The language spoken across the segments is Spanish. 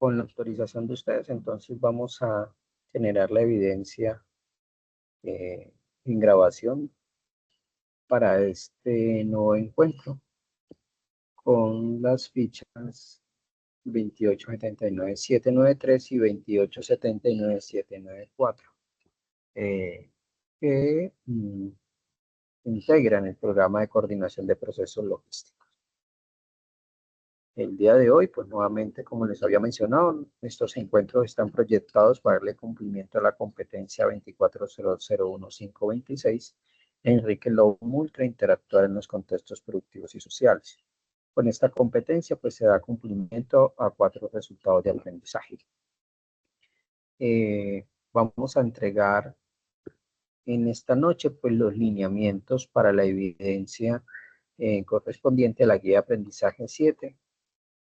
Con la autorización de ustedes, entonces vamos a generar la evidencia en grabación para este nuevo encuentro con las fichas 2879793 y 2879794 que integran el programa de coordinación de procesos logísticos. El día de hoy, pues nuevamente, como les había mencionado, estos encuentros están proyectados para darle cumplimiento a la competencia 240011526, Enrique Lobo Ultra, interactuar en los contextos productivos y sociales. Con esta competencia, pues se da cumplimiento a 4 resultados de aprendizaje. Vamos a entregar en esta noche, pues los lineamientos para la evidencia correspondiente a la guía de aprendizaje 7.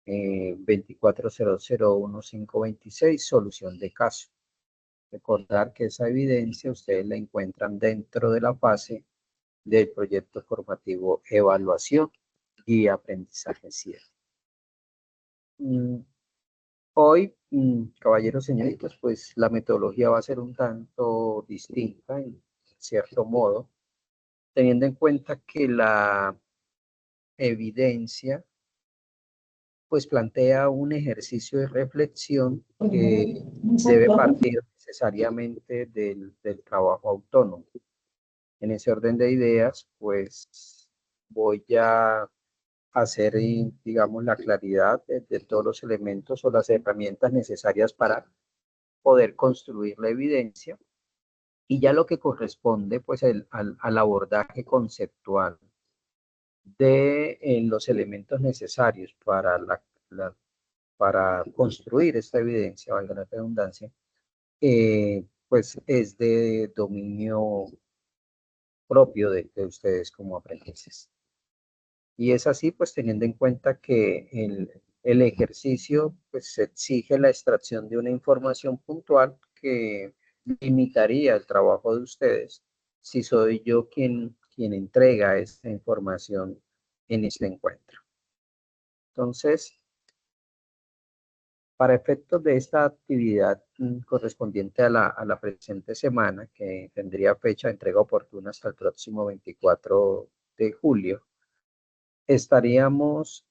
240011526, solución de caso. Recordar que esa evidencia ustedes la encuentran dentro de la fase del proyecto formativo evaluación y aprendizaje 7. Hoy, caballeros, señoritas, pues la metodología va a ser un tanto distinta en cierto modo, teniendo en cuenta que la evidencia pues plantea un ejercicio de reflexión que debe partir necesariamente del trabajo autónomo. En ese orden de ideas, pues voy a hacer, digamos, la claridad de todos los elementos o las herramientas necesarias para poder construir la evidencia y ya lo que corresponde pues al abordaje conceptual de los elementos necesarios para para construir esta evidencia, valga la redundancia, pues es de dominio propio de ustedes como aprendices. Y es así, pues teniendo en cuenta que el ejercicio pues exige la extracción de una información puntual que limitaría el trabajo de ustedes si soy yo quien entrega esta información en este encuentro. Entonces, para efectos de esta actividad correspondiente a la presente semana, que tendría fecha de entrega oportuna hasta el próximo 24 de julio, estaríamos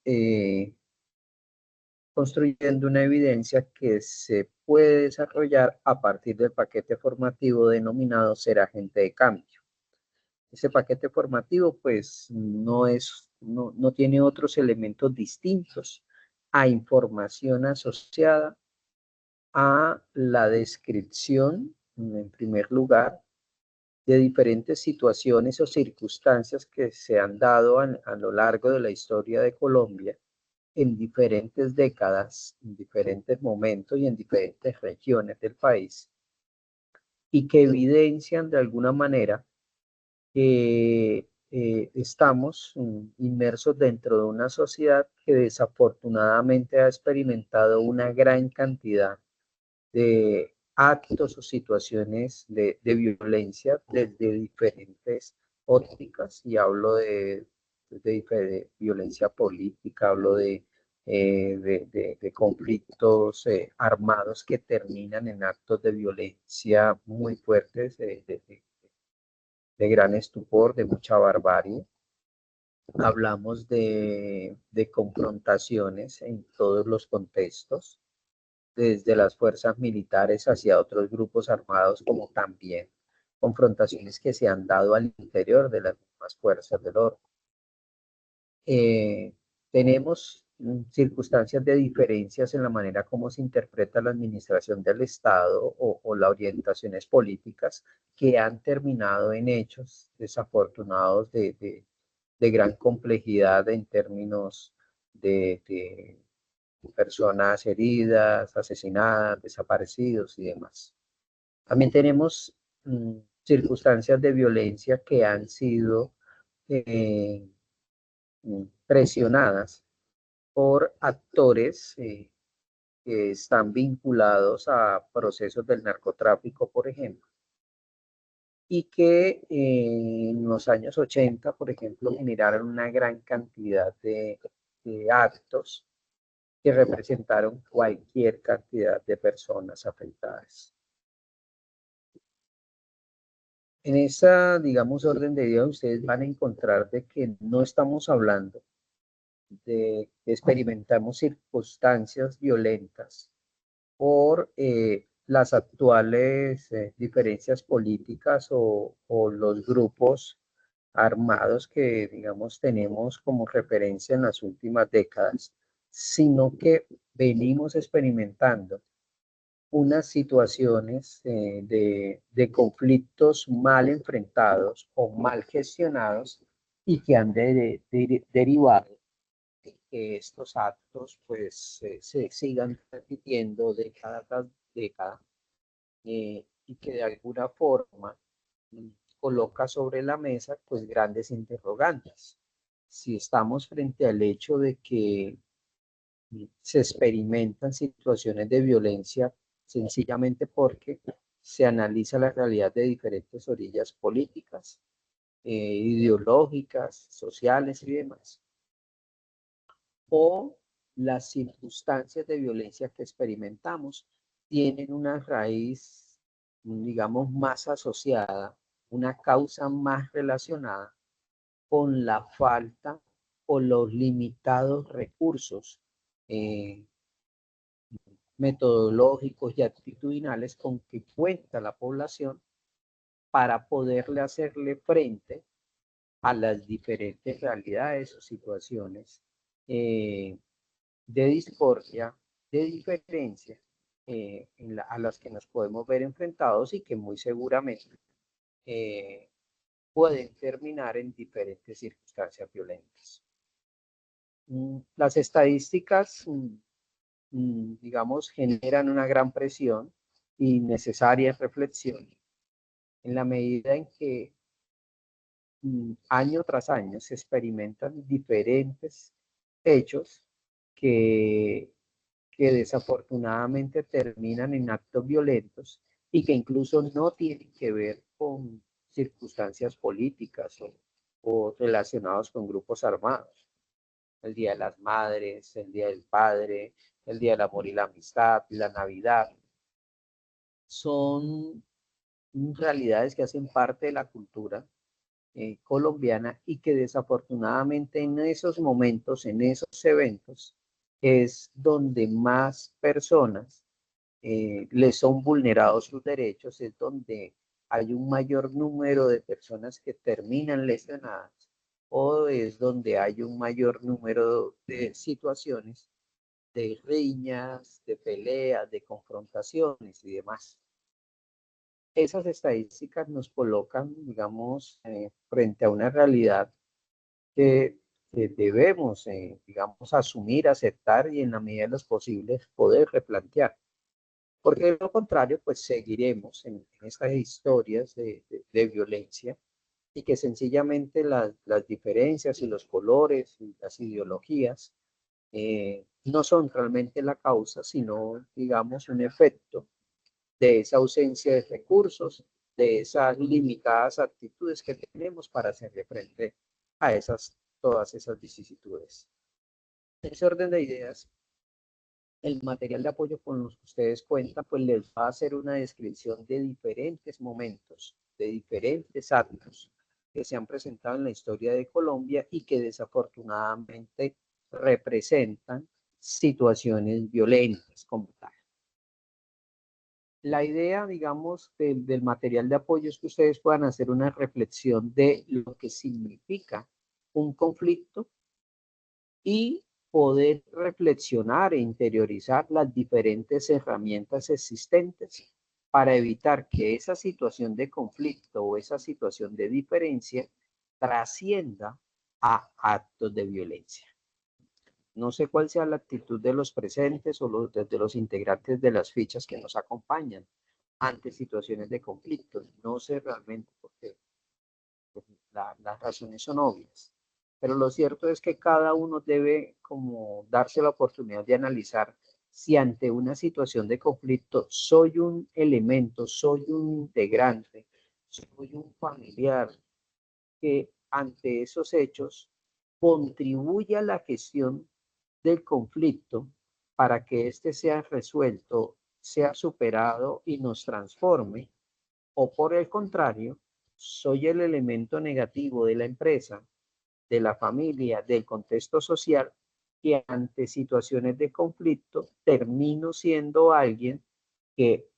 construyendo una evidencia que se puede desarrollar a partir del paquete formativo denominado Ser Agente de Cambio. Ese paquete formativo pues no tiene otros elementos distintos a información asociada a la descripción, en primer lugar, de diferentes situaciones o circunstancias que se han dado a lo largo de la historia de Colombia en diferentes décadas, en diferentes momentos y en diferentes regiones del país, y que evidencian de alguna manera que estamos inmersos dentro de una sociedad que desafortunadamente ha experimentado una gran cantidad de actos o situaciones de violencia desde diferentes ópticas, y hablo de violencia política, hablo de conflictos armados que terminan en actos de violencia muy fuertes, de gran estupor, de mucha barbarie. Hablamos de confrontaciones en todos los contextos, desde las fuerzas militares hacia otros grupos armados, como también confrontaciones que se han dado al interior de las mismas fuerzas del orden. Tenemos circunstancias de diferencias en la manera como se interpreta la administración del Estado o las orientaciones políticas que han terminado en hechos desafortunados de gran complejidad en términos de personas heridas, asesinadas, desaparecidos y demás. También tenemos circunstancias de violencia que han sido presionadas por actores que están vinculados a procesos del narcotráfico, por ejemplo, y que en los años 80, por ejemplo, generaron una gran cantidad de actos que representaron cualquier cantidad de personas afectadas. En esa, digamos, orden de ideas, ustedes van a encontrar de que no estamos hablando de que experimentamos circunstancias violentas por las actuales diferencias políticas o los grupos armados que, digamos, tenemos como referencia en las últimas décadas, sino que venimos experimentando unas situaciones de conflictos mal enfrentados o mal gestionados y que han derivado de que estos actos pues se sigan repitiendo década tras década y que de alguna forma coloca sobre la mesa pues grandes interrogantes. Si estamos frente al hecho de que se experimentan situaciones de violencia sencillamente porque se analiza la realidad de diferentes orillas políticas, ideológicas, sociales y demás, o las circunstancias de violencia que experimentamos tienen una raíz, digamos, más asociada, una causa más relacionada con la falta o los limitados recursos eh, metodológicos y actitudinales con que cuenta la población para poderle hacerle frente a las diferentes realidades o situaciones de discordia, de diferencia a las que nos podemos ver enfrentados y que muy seguramente eh, pueden terminar en diferentes circunstancias violentas. Las estadísticas, digamos, generan una gran presión y necesaria reflexión en la medida en que año tras año se experimentan diferentes hechos que desafortunadamente terminan en actos violentos y que incluso no tienen que ver con circunstancias políticas o relacionados con grupos armados. El Día de las Madres, el Día del Padre, el Día del Amor y la Amistad, la Navidad, son realidades que hacen parte de la cultura colombiana y que desafortunadamente en esos momentos, en esos eventos, es donde más personas les son vulnerados sus derechos, es donde hay un mayor número de personas que terminan lesionadas o es donde hay un mayor número de situaciones de riñas, de peleas, de confrontaciones y demás. Esas estadísticas nos colocan, digamos, frente a una realidad que debemos, digamos, asumir, aceptar y en la medida de los posibles poder replantear. Porque de lo contrario, pues seguiremos en estas historias de violencia y que sencillamente las diferencias y los colores y las ideologías no son realmente la causa, sino, digamos, un efecto de esa ausencia de recursos, de esas limitadas actitudes que tenemos para hacerle frente a todas esas vicisitudes. En ese orden de ideas, el material de apoyo con los que ustedes cuentan, pues les va a hacer una descripción de diferentes momentos, de diferentes actos que se han presentado en la historia de Colombia y que desafortunadamente representan situaciones violentas como tal. La idea, digamos, del material de apoyo es que ustedes puedan hacer una reflexión de lo que significa un conflicto y poder reflexionar e interiorizar las diferentes herramientas existentes para evitar que esa situación de conflicto o esa situación de diferencia trascienda a actos de violencia. No sé cuál sea la actitud de los presentes o de los integrantes de las fichas que nos acompañan ante situaciones de conflicto. No sé realmente por qué. Las razones son obvias. Pero lo cierto es que cada uno debe como darse la oportunidad de analizar si ante una situación de conflicto soy un elemento, soy un integrante, soy un familiar que ante esos hechos contribuye a la gestión del conflicto para que éste sea resuelto, sea superado y nos transforme, o por el contrario, soy el elemento negativo de la empresa, de la familia, del contexto social, que ante situaciones de conflicto termino siendo alguien que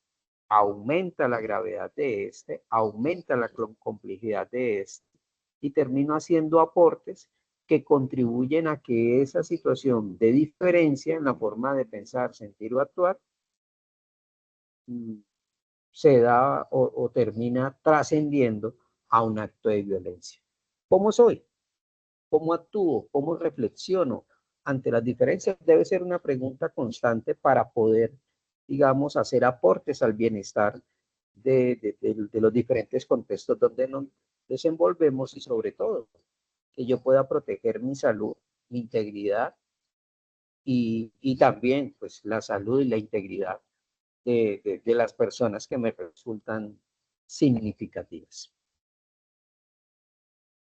aumenta la gravedad de este, aumenta la complejidad de este, y termino haciendo aportes que contribuyen a que esa situación de diferencia en la forma de pensar, sentir o actuar se da o termina trascendiendo a un acto de violencia. ¿Cómo soy? ¿Cómo actúo? ¿Cómo reflexiono ante las diferencias? Debe ser una pregunta constante para poder, digamos, hacer aportes al bienestar de los diferentes contextos donde nos desenvolvemos y sobre todo que yo pueda proteger mi salud, mi integridad y también pues la salud y la integridad de las personas que me resultan significativas.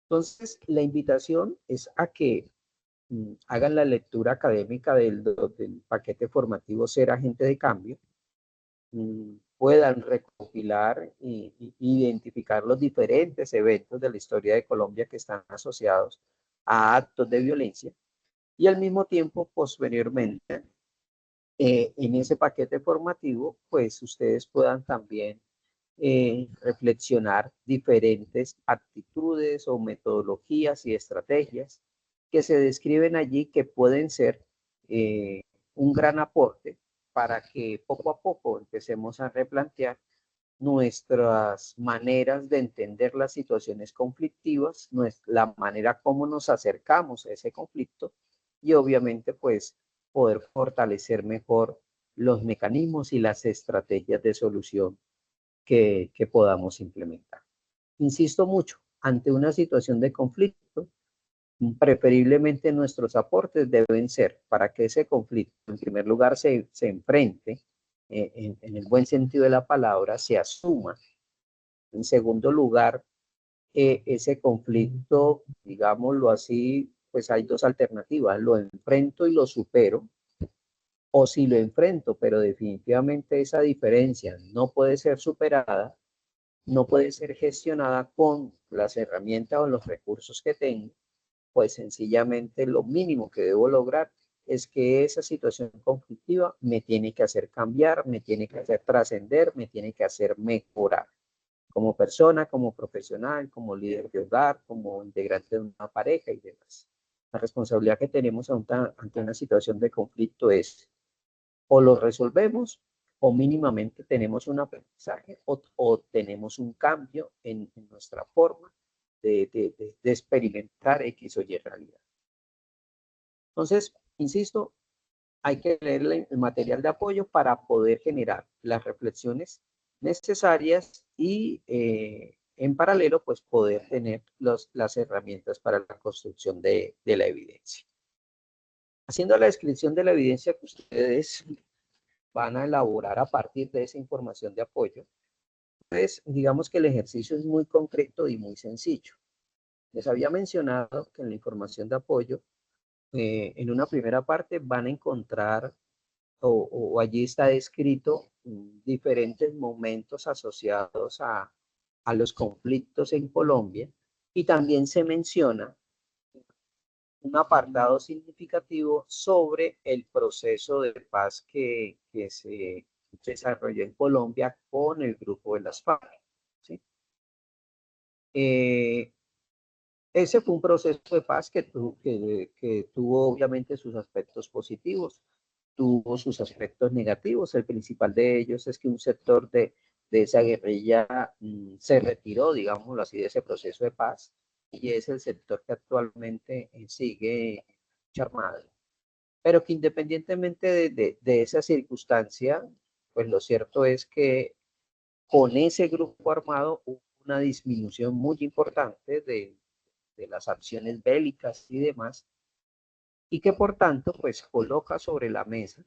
Entonces, la invitación es a que hagan la lectura académica del paquete formativo Ser Agente de Cambio, puedan recopilar y identificar los diferentes eventos de la historia de Colombia que están asociados a actos de violencia y al mismo tiempo, posteriormente, en ese paquete formativo, pues ustedes puedan también reflexionar diferentes actitudes o metodologías y estrategias que se describen allí que pueden ser un gran aporte para que poco a poco empecemos a replantear nuestras maneras de entender las situaciones conflictivas, la manera como nos acercamos a ese conflicto y obviamente pues poder fortalecer mejor los mecanismos y las estrategias de solución que podamos implementar. Insisto mucho, ante una situación de conflicto, preferiblemente nuestros aportes deben ser para que ese conflicto, en primer lugar, se enfrente en el buen sentido de la palabra, se asuma. En segundo lugar, ese conflicto, digámoslo así, pues hay dos alternativas, lo enfrento y lo supero, o si lo enfrento, pero definitivamente esa diferencia no puede ser superada, no puede ser gestionada con las herramientas o los recursos que tengo, pues sencillamente lo mínimo que debo lograr es que esa situación conflictiva me tiene que hacer cambiar, me tiene que hacer trascender, me tiene que hacer mejorar como persona, como profesional, como líder de hogar, como integrante de una pareja y demás. La responsabilidad que tenemos ante una situación de conflicto es o lo resolvemos o mínimamente tenemos un aprendizaje o tenemos un cambio en nuestra forma de experimentar X o Y realidad. Entonces, insisto, hay que leer el material de apoyo para poder generar las reflexiones necesarias y en paralelo, pues poder tener las herramientas para la construcción de la evidencia. Haciendo la descripción de la evidencia que ustedes van a elaborar a partir de esa información de apoyo, pues digamos que el ejercicio es muy concreto y muy sencillo. Les había mencionado que en la información de apoyo, en una primera parte van a encontrar o allí está descrito diferentes momentos asociados a los conflictos en Colombia y también se menciona un apartado significativo sobre el proceso de paz que se desarrolló en Colombia con el grupo de las FARC. ¿Sí? Ese fue un proceso de paz que tuvo obviamente sus aspectos positivos, tuvo sus aspectos negativos. El principal de ellos es que un sector de esa guerrilla se retiró, digámoslo así, de ese proceso de paz y es el sector que actualmente sigue armado. Pero que independientemente de esa circunstancia, pues lo cierto es que con ese grupo armado hubo una disminución muy importante de las acciones bélicas y demás, y que por tanto pues coloca sobre la mesa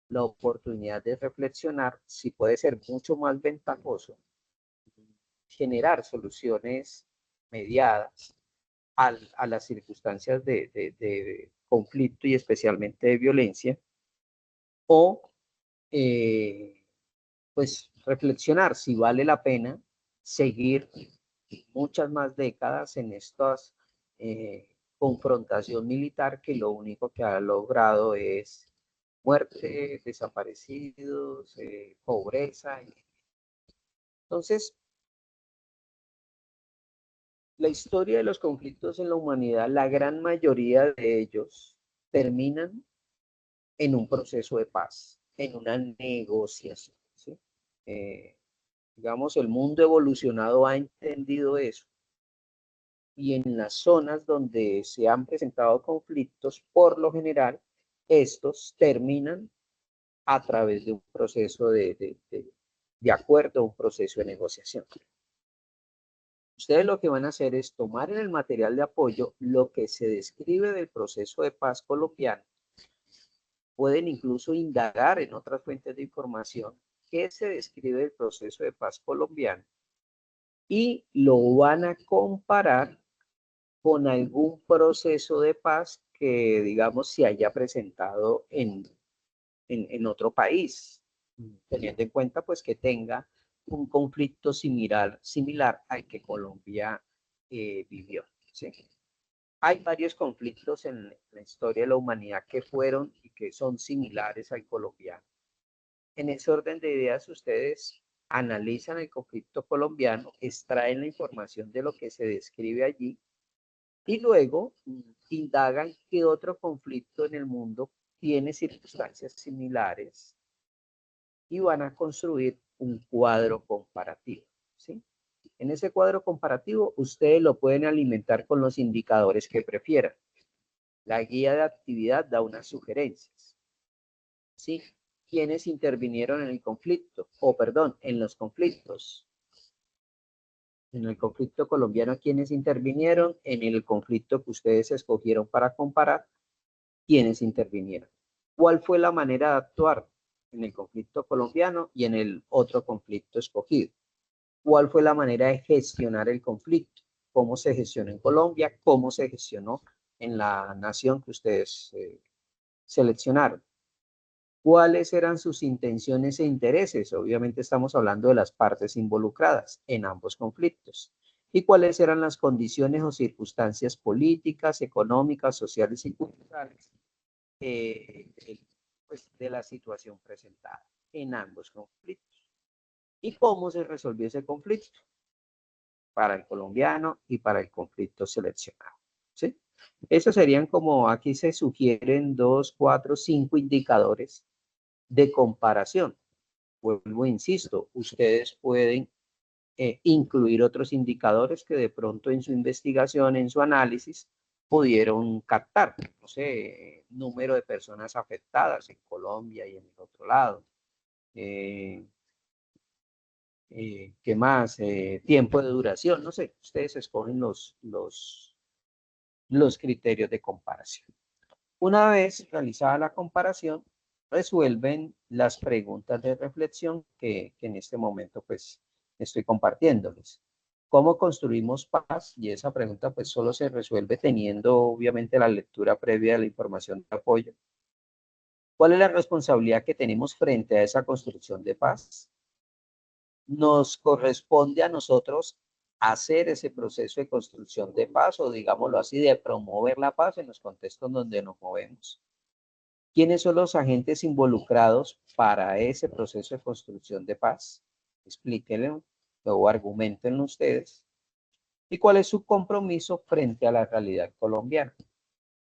la oportunidad de reflexionar si puede ser mucho más ventajoso generar soluciones mediadas a las circunstancias de conflicto y especialmente de violencia, o pues reflexionar si vale la pena seguir muchas más décadas en estas confrontación militar que lo único que ha logrado es muerte, desaparecidos, pobreza. Entonces, la historia de los conflictos en la humanidad, la gran mayoría de ellos terminan en un proceso de paz, en una negociación. ¿Sí? Digamos, el mundo evolucionado ha entendido eso. Y en las zonas donde se han presentado conflictos, por lo general, estos terminan a través de un proceso de acuerdo, un proceso de negociación. Ustedes lo que van a hacer es tomar en el material de apoyo lo que se describe del proceso de paz colombiano. Pueden incluso indagar en otras fuentes de información qué se describe del proceso de paz colombiano y lo van a comparar con algún proceso de paz que, digamos, se haya presentado en otro país, teniendo en cuenta pues que tenga un conflicto similar al que Colombia vivió. ¿Sí? Hay varios conflictos en la historia de la humanidad que fueron y que son similares al colombiano. En ese orden de ideas, ustedes analizan el conflicto colombiano, extraen la información de lo que se describe allí y luego indagan qué otro conflicto en el mundo tiene circunstancias similares y van a construir un cuadro comparativo. ¿Sí? En ese cuadro comparativo, ustedes lo pueden alimentar con los indicadores que prefieran. La guía de actividad da unas sugerencias. ¿Sí? ¿Quiénes intervinieron en el conflicto? O perdón, en los conflictos. En el conflicto colombiano, ¿quiénes intervinieron? En el conflicto que ustedes escogieron para comparar, ¿quiénes intervinieron? ¿Cuál fue la manera de actuar en el conflicto colombiano y en el otro conflicto escogido? ¿Cuál fue la manera de gestionar el conflicto? ¿Cómo se gestionó en Colombia? ¿Cómo se gestionó en la nación que ustedes seleccionaron? ¿Cuáles eran sus intenciones e intereses? Obviamente estamos hablando de las partes involucradas en ambos conflictos. ¿Y cuáles eran las condiciones o circunstancias políticas, económicas, sociales y culturales pues, de la situación presentada en ambos conflictos? ¿Y cómo se resolvió ese conflicto para el colombiano y para el conflicto seleccionado? ¿Sí? Esos serían como aquí se sugieren 2, 4, 5 indicadores de comparación. Vuelvo, insisto, ustedes pueden incluir otros indicadores que de pronto en su investigación, en su análisis, pudieron captar. No sé, número de personas afectadas en Colombia y en el otro lado. ¿Qué más? Tiempo de duración, no sé, ustedes escogen los criterios de comparación. Una vez realizada la comparación, resuelven las preguntas de reflexión que en este momento pues estoy compartiéndoles. ¿Cómo construimos paz? Y esa pregunta pues solo se resuelve teniendo obviamente la lectura previa de la información de apoyo. ¿Cuál es la responsabilidad que tenemos frente a esa construcción de paz? Nos corresponde a nosotros hacer ese proceso de construcción de paz o digámoslo así, de promover la paz en los contextos donde nos movemos. ¿Quiénes son los agentes involucrados para ese proceso de construcción de paz? Explíquenlo o argumentenlo ustedes. ¿Y cuál es su compromiso frente a la realidad colombiana?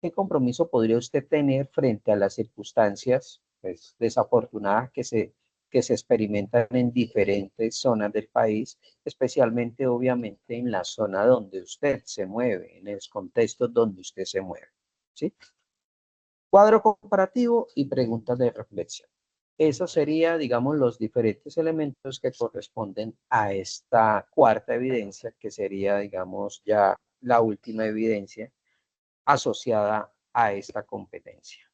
¿Qué compromiso podría usted tener frente a las circunstancias pues, desafortunadas que se experimentan en diferentes zonas del país, especialmente obviamente en la zona donde usted se mueve, en los contextos donde usted se mueve? ¿Sí? Cuadro comparativo y preguntas de reflexión. Eso sería, digamos, los diferentes elementos que corresponden a esta cuarta evidencia, que sería, digamos, ya la última evidencia asociada a esta competencia.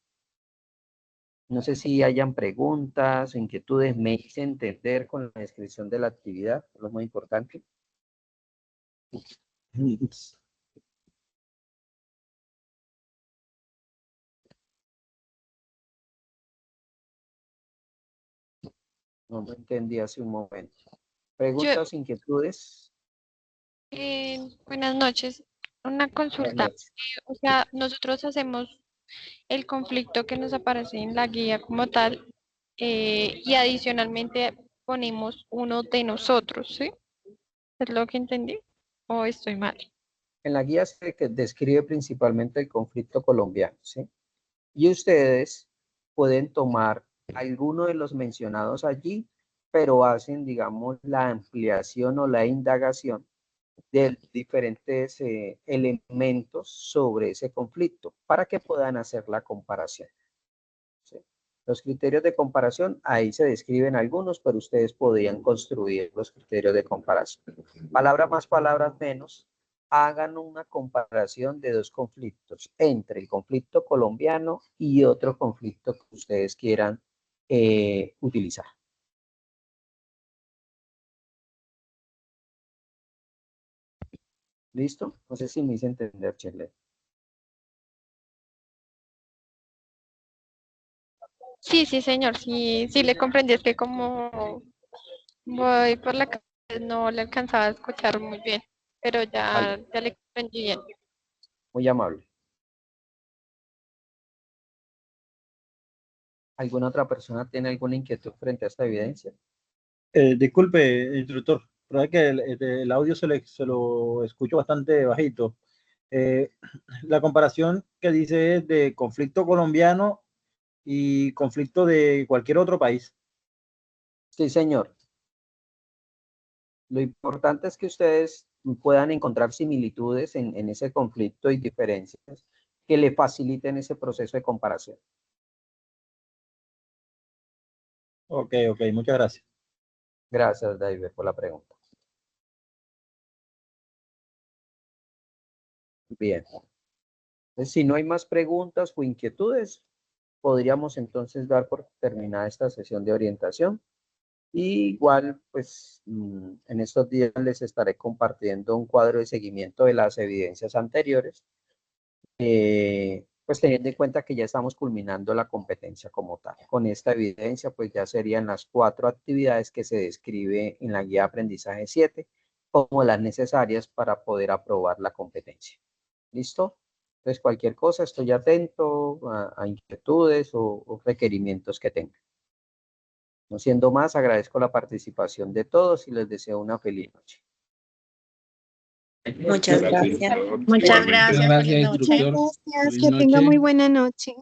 No sé si hayan preguntas, inquietudes, me hice entender con la descripción de la actividad, lo muy importante. No lo entendí hace un momento. ¿Preguntas, inquietudes? Buenas noches. Una consulta. O sea, nosotros hacemos el conflicto que nos aparece en la guía como tal y adicionalmente ponemos uno de nosotros, ¿sí? ¿Es lo que entendí? ¿O estoy mal? En la guía se describe principalmente el conflicto colombiano, ¿sí? Y ustedes pueden tomar alguno de los mencionados allí, pero hacen, digamos, la ampliación o la indagación de diferentes elementos sobre ese conflicto para que puedan hacer la comparación, ¿sí? Los criterios de comparación, ahí se describen algunos, pero ustedes podrían construir los criterios de comparación. Palabra más, palabras menos, hagan una comparación de dos conflictos, entre el conflicto colombiano y otro conflicto que ustedes quieran utilizar. ¿Listo? No sé si me hice entender, Chile. Sí, sí, señor, sí, sí le comprendí, es que como voy por la calle no le alcanzaba a escuchar muy bien, pero Vale, ya le comprendí bien. muy amable. ¿Alguna otra persona tiene alguna inquietud frente a esta evidencia? Disculpe, instructor, pero es que el audio se lo escucho bastante bajito. Eh, la comparación que dice es de conflicto colombiano y conflicto de cualquier otro país. Sí, señor. Lo importante es que ustedes puedan encontrar similitudes en ese conflicto y diferencias que le faciliten ese proceso de comparación. Ok, ok, muchas gracias. Gracias, David, por la pregunta. Bien. Entonces, si no hay más preguntas o inquietudes, podríamos entonces dar por terminada esta sesión de orientación. Y igual, pues, en estos días les estaré compartiendo un cuadro de seguimiento de las evidencias anteriores, pues teniendo en cuenta que ya estamos culminando la competencia como tal. Con esta evidencia, pues ya serían las 4 actividades que se describe en la guía de aprendizaje 7 como las necesarias para poder aprobar la competencia. ¿Listo? Entonces, cualquier cosa, estoy atento a inquietudes o requerimientos que tengan. No siendo más, agradezco la participación de todos y les deseo una feliz noche. Muchas gracias. Muchas gracias. Gracias, Feliz noche. instructor. Gracias, Feliz que tenga noche. muy buena noche.